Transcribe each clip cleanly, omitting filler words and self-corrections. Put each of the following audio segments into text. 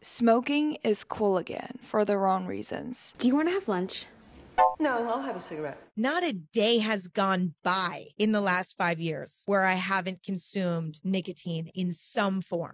Smoking is cool again for the wrong reasons. Do you want to have lunch? No, I'll have a cigarette. Not a day has gone by in the last 5 years where I haven't consumed nicotine in some form.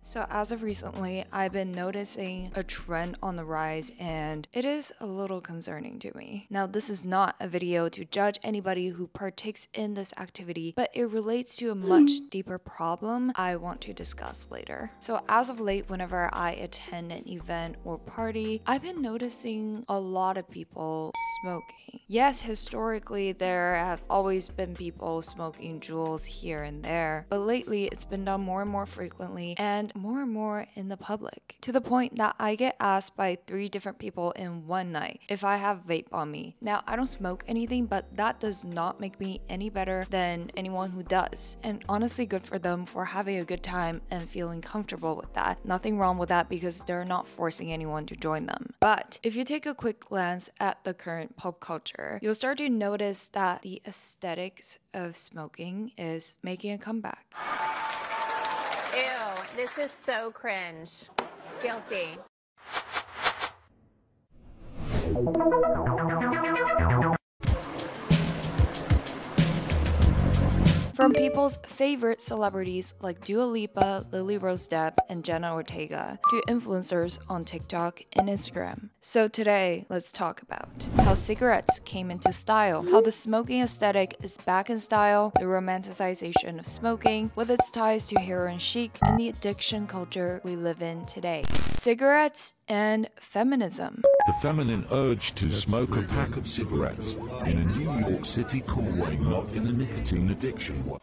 So as of recently, I've been noticing a trend on the rise and it is a little concerning to me. Now, this is not a video to judge anybody who partakes in this activity, but it relates to a much deeper problem I want to discuss later. So as of late, whenever I attend an event or party, I've been noticing a lot of people smoking. Yes, historically, there have always been people smoking jewels here and there, but lately it's been done more and more frequently and more in the public, to the point that I get asked by 3 different people in one night if I have vape on me. Now, I don't smoke anything, but that does not make me any better than anyone who does. And honestly, good for them for having a good time and feeling comfortable with that. Nothing wrong with that because they're not forcing anyone to join them. But if you take a quick glance at the current pop culture, you'll start to notice that the aesthetics of smoking is making a comeback. Ew, this is so cringe. Guilty. From people's favorite celebrities like Dua Lipa, Lily Rose Depp, and Jenna Ortega, to influencers on TikTok and Instagram. So today, let's talk about how cigarettes came into style, how the smoking aesthetic is back in style, the romanticization of smoking, with its ties to heroin chic, and the addiction culture we live in today. Cigarettes and feminism. The feminine urge to smoke a pack of cigarettes in a New York City cool way, not in a nicotine addiction way.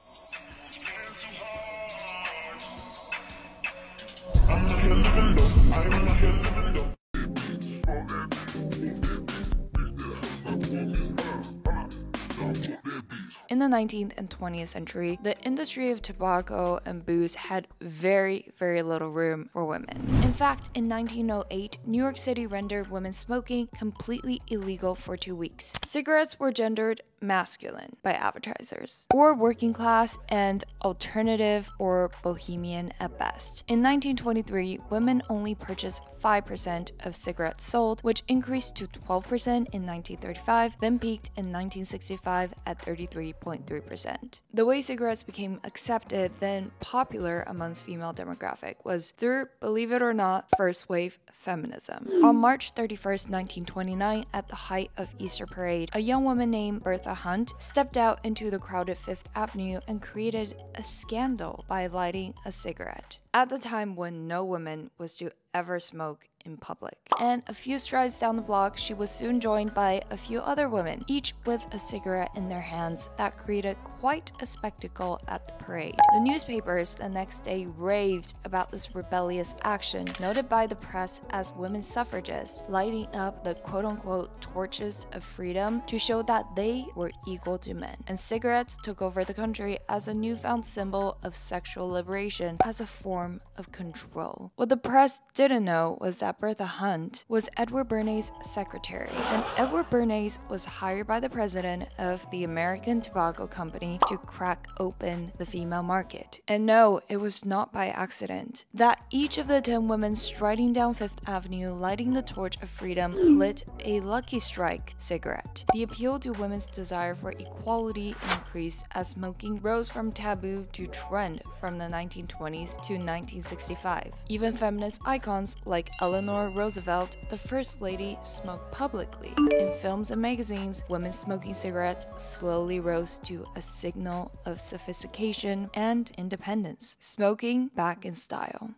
In the 19th and 20th century, the industry of tobacco and booze had very little room for women. In fact, in 1908, New York City rendered women smoking completely illegal for 2 weeks. Cigarettes were gendered masculine by advertisers, or working class and alternative or bohemian at best. In 1923, women only purchased 5% of cigarettes sold, which increased to 12% in 1935, then peaked in 1965 at 33.3%. The way cigarettes became accepted, then popular amongst female demographic, was through, believe it or not, first wave feminism. On March 31st, 1929, at the height of Easter Parade, a young woman named Bertha Hunt stepped out into the crowded Fifth Avenue and created a scandal by lighting a cigarette, at the time when no woman was to ever smoke in public. And a few strides down the block, she was soon joined by a few other women, each with a cigarette in their hands, that created quite a spectacle at the parade. The newspapers the next day raved about this rebellious action, noted by the press as women suffragists lighting up the quote-unquote torches of freedom to show that they were equal to men. And cigarettes took over the country as a newfound symbol of sexual liberation as a form of control. What the press didn't know was that Bertha Hunt was Edward Bernays' secretary, and Edward Bernays was hired by the president of the American Tobacco Company to crack open the female market. And no, it was not by accident that each of the 10 women striding down Fifth Avenue lighting the torch of freedom lit a Lucky Strike cigarette. The appeal to women's desire for equality increased as smoking rose from taboo to trend from the 1920s to 1965. Even feminist icons like Eleanor Roosevelt, the First Lady, smoked publicly. In films and magazines, women smoking cigarettes slowly rose to a signal of sophistication and independence. Smoking back in style.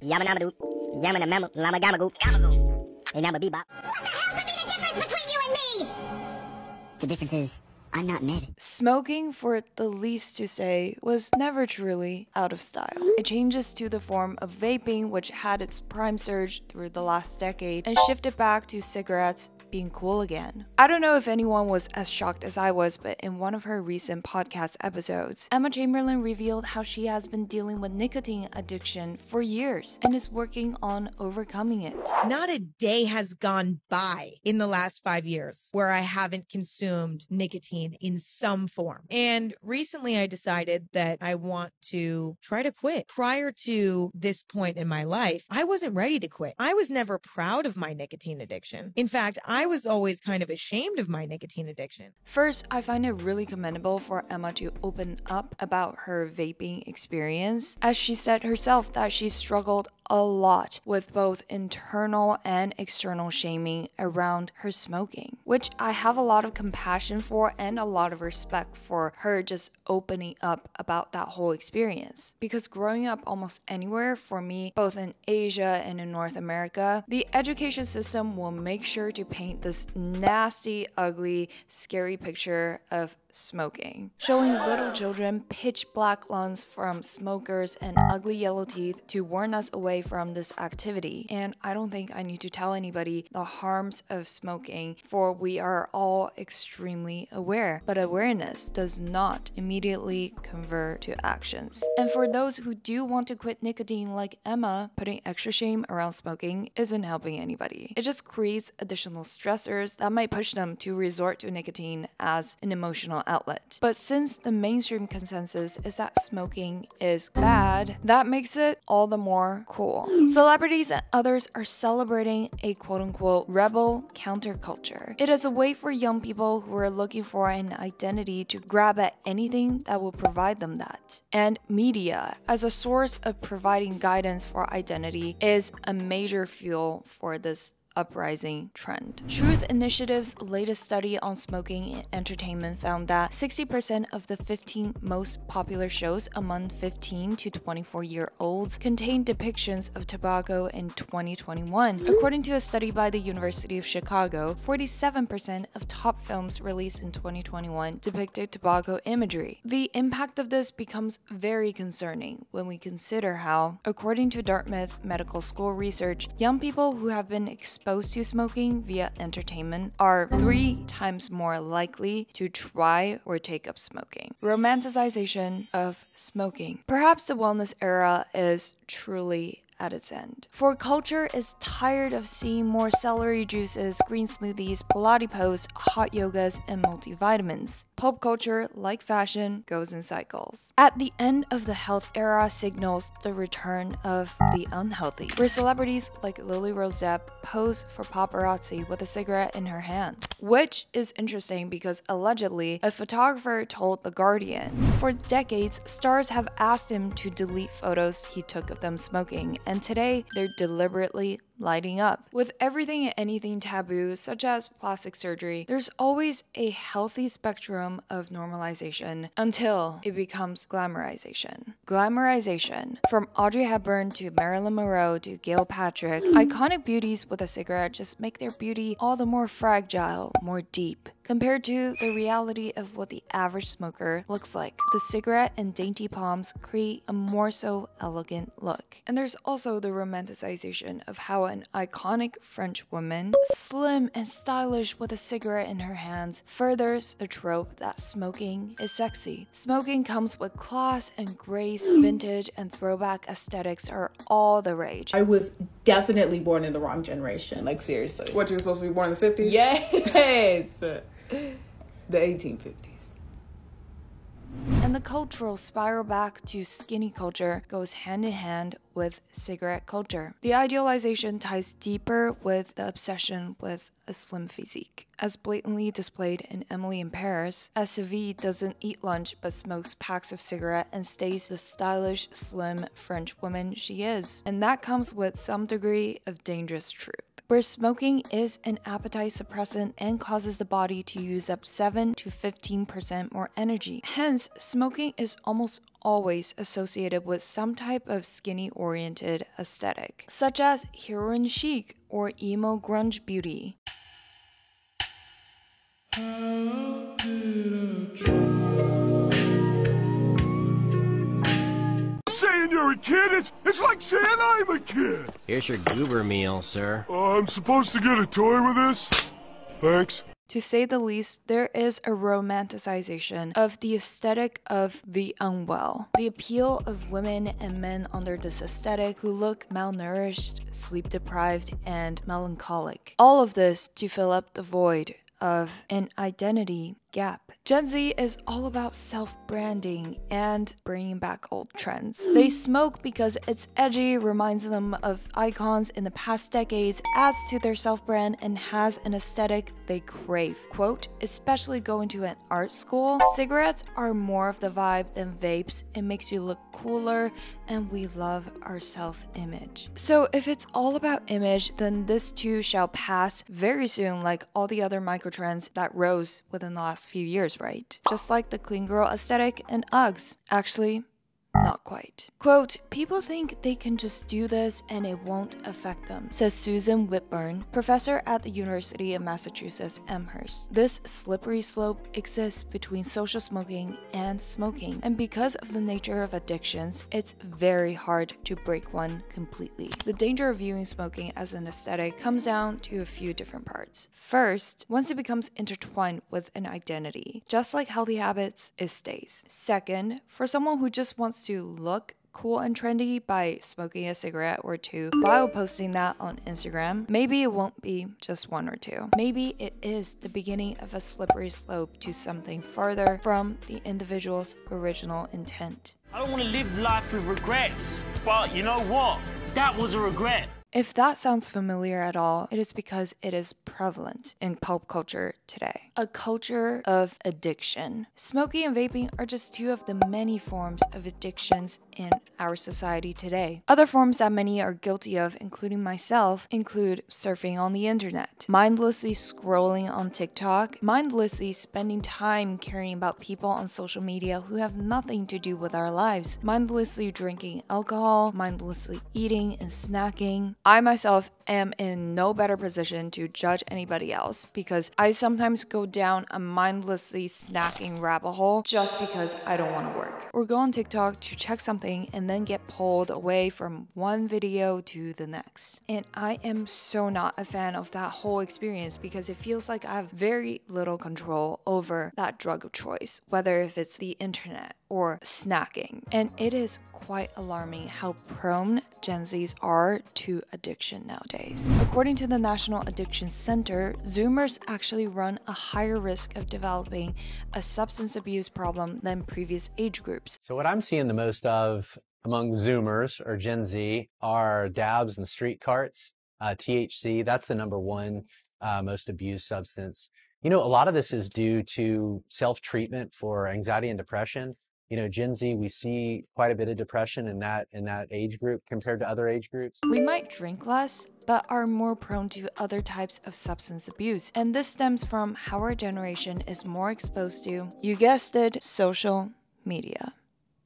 Yamanamadoo, Yamanamama, Lamagamago, Gamago, and I'm a bebop. What the hell could be the difference between you and me? The difference is, I'm not mad. Smoking, for the least to say, was never truly out of style. It changes to the form of vaping, which had its prime surge through the last decade, and shifted back to cigarettes being cool again. I don't know if anyone was as shocked as I was, but in one of her recent podcast episodes, Emma Chamberlain revealed how she has been dealing with nicotine addiction for years and is working on overcoming it. Not a day has gone by in the last 5 years where I haven't consumed nicotine in some form. And recently I decided that I want to try to quit. Prior to this point in my life, I wasn't ready to quit. I was never proud of my nicotine addiction. In fact, I was always kind of ashamed of my nicotine addiction. First, I find it really commendable for Emma to open up about her vaping experience, as she said herself that she struggled a lot with both internal and external shaming around her smoking, which I have a lot of compassion for and a lot of respect for her just opening up about that whole experience. Because growing up almost anywhere for me, both in Asia and in North America, the education system will make sure to paint this nasty, ugly, scary picture of smoking, showing little children pitch black lungs from smokers and ugly yellow teeth to warn us away from this activity. And I don't think I need to tell anybody the harms of smoking, for we are all extremely aware. But awareness does not immediately convert to actions. And for those who do want to quit nicotine like Emma, putting extra shame around smoking isn't helping anybody. It just creates additional stressors that might push them to resort to nicotine as an emotional outlet. But since the mainstream consensus is that smoking is bad, that makes it all the more cool. Celebrities and others are celebrating a quote-unquote rebel counterculture. It is a way for young people who are looking for an identity to grab at anything that will provide them that. And media, as a source of providing guidance for identity, is a major fuel for this uprising trend. Truth Initiative's latest study on smoking in entertainment found that 60% of the 15 most popular shows among 15 to 24-year-olds contained depictions of tobacco in 2021. According to a study by the University of Chicago, 47% of top films released in 2021 depicted tobacco imagery. The impact of this becomes very concerning when we consider how, according to Dartmouth Medical School research, young people who have been exposed to smoking via entertainment are 3 times more likely to try or take up smoking. Romanticization of smoking. Perhaps the wellness era is truly at its end. For culture is tired of seeing more celery juices, green smoothies, Pilates pose, hot yogas, and multivitamins. Pop culture, like fashion, goes in cycles. At the end of the health era signals the return of the unhealthy, where celebrities like Lily Rose Depp pose for paparazzi with a cigarette in her hand. Which is interesting because allegedly, a photographer told The Guardian, for decades, stars have asked him to delete photos he took of them smoking, and today they're deliberately lighting up. With everything and anything taboo, such as plastic surgery, there's always a healthy spectrum of normalization until it becomes glamorization. Glamorization. From Audrey Hepburn to Marilyn Monroe to Gail Patrick, iconic beauties with a cigarette just make their beauty all the more fragile, more deep, compared to the reality of what the average smoker looks like. The cigarette and dainty palms create a more so elegant look. And there's also the romanticization of how an iconic French woman, slim and stylish with a cigarette in her hands, furthers the trope that smoking is sexy. Smoking comes with class and grace, vintage and throwback aesthetics are all the rage. I was definitely born in the wrong generation, like seriously. What, you were supposed to be born in the 50s? Yes! The 1850s. And the cultural spiral back to skinny culture goes hand in hand with cigarette culture. The idealization ties deeper with the obsession with a slim physique. As blatantly displayed in Emily in Paris, Sylvie doesn't eat lunch but smokes packs of cigarette and stays the stylish, slim French woman she is. And that comes with some degree of dangerous truth, where smoking is an appetite suppressant and causes the body to use up 7 to 15% more energy. Hence, smoking is almost always associated with some type of skinny-oriented aesthetic, such as heroin chic or emo grunge beauty. Saying you're a kid, it's like saying I'm a kid. Here's your goober meal, sir. I'm supposed to get a toy with this? Thanks. To say the least, there is a romanticization of the aesthetic of the unwell. The appeal of women and men under this aesthetic who look malnourished, sleep-deprived, and melancholic. All of this to fill up the void of an identity gap. Gen Z is all about self-branding and bringing back old trends. They smoke because it's edgy, reminds them of icons in the past decades, adds to their self-brand, and has an aesthetic they crave. Quote, especially going to an art school, cigarettes are more of the vibe than vapes. It makes you look cooler, and we love our self-image. So if it's all about image, then this too shall pass very soon, like all the other microtrends that rose within the last few years, right? Just like the clean girl aesthetic and Uggs. Actually, not quite. Quote, people think they can just do this and it won't affect them, says Susan Whitburn, professor at the University of Massachusetts Amherst. This slippery slope exists between social smoking and smoking, and because of the nature of addictions, it's very hard to break one completely. The danger of viewing smoking as an aesthetic comes down to a few different parts. First, once it becomes intertwined with an identity, just like healthy habits, it stays. Second, for someone who just wants to look cool and trendy by smoking a cigarette or two while posting that on Instagram, maybe it won't be just one or two. Maybe it is the beginning of a slippery slope to something further from the individual's original intent. I don't want to live life with regrets, but you know what? That was a regret. If that sounds familiar at all, it is because it is prevalent in pop culture today. A culture of addiction. Smoking and vaping are just two of the many forms of addictions in our society today. Other forms that many are guilty of, including myself, include surfing on the internet, mindlessly scrolling on TikTok, mindlessly spending time caring about people on social media who have nothing to do with our lives, mindlessly drinking alcohol, mindlessly eating and snacking. I myself am in no better position to judge anybody else because I sometimes go down a mindlessly snacking rabbit hole just because I don't want to work. Or go on TikTok to check something and then get pulled away from one video to the next. And I am so not a fan of that whole experience because it feels like I have very little control over that drug of choice, whether if it's the internet or snacking. And it is quite alarming how prone Gen Zs are to addiction nowadays. According to the National Addiction Center, Zoomers actually run a higher risk of developing a substance abuse problem than previous age groups. So what I'm seeing the most of among Zoomers or Gen Z are dabs and street carts. THC, that's the #1 most abused substance. You know, a lot of this is due to self-treatment for anxiety and depression. You know, Gen Z, we see quite a bit of depression in that age group compared to other age groups. We might drink less, but are more prone to other types of substance abuse. And this stems from how our generation is more exposed to, you guessed it, social media.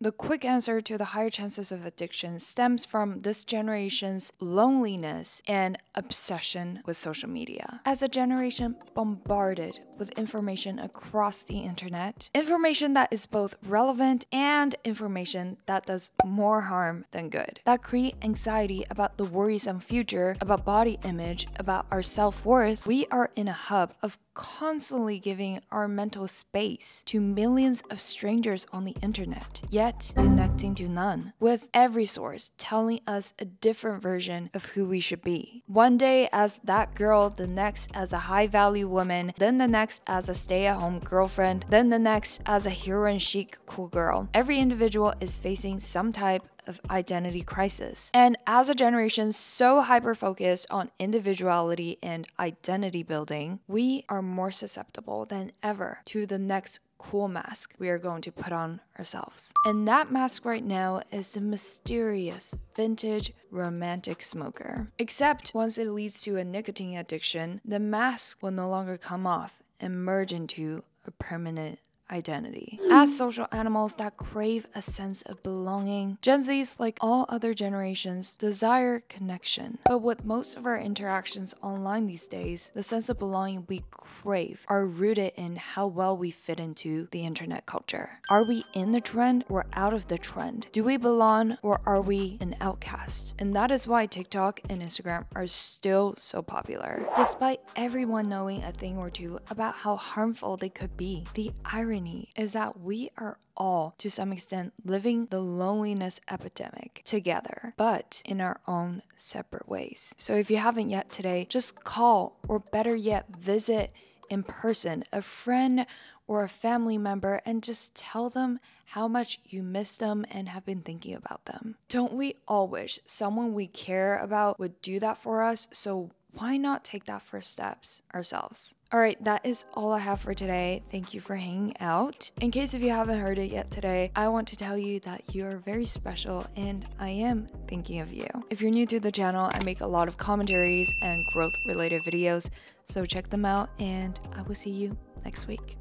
The quick answer to the higher chances of addiction stems from this generation's loneliness and obsession with social media. As a generation bombarded with information across the internet, information that is both relevant and information that does more harm than good, that create anxiety about the worrisome future, about body image, about our self-worth, we are in a hub of constantly giving our mental space to millions of strangers on the internet, yet connecting to none, with every source telling us a different version of who we should be. One day as that girl, the next as a high-value woman, then the next as a stay-at-home girlfriend, then the next as a hero chic cool girl. Every individual is facing some type of identity crisis. And as a generation so hyper-focused on individuality and identity building, we are more susceptible than ever to the next cool mask we are going to put on ourselves. And that mask right now is the mysterious vintage romantic smoker. Except once it leads to a nicotine addiction, the mask will no longer come off and merge into a permanent identity. As social animals that crave a sense of belonging, Gen Zs, like all other generations, desire connection. But with most of our interactions online these days, the sense of belonging we crave are rooted in how well we fit into the internet culture. Are we in the trend or out of the trend? Do we belong or are we an outcast? And that is why TikTok and Instagram are still so popular. Despite everyone knowing a thing or two about how harmful they could be, the irony is that we are all, to some extent, living the loneliness epidemic together, but in our own separate ways. So if you haven't yet today, just call, or better yet, visit in person a friend or a family member and just tell them how much you miss them and have been thinking about them. Don't we all wish someone we care about would do that for us? So why not take that first steps ourselves? Alright, that is all I have for today. Thank you for hanging out. In case if you haven't heard it yet today, I want to tell you that you are very special and I am thinking of you. If you're new to the channel, I make a lot of commentaries and growth related videos, so check them out and I will see you next week.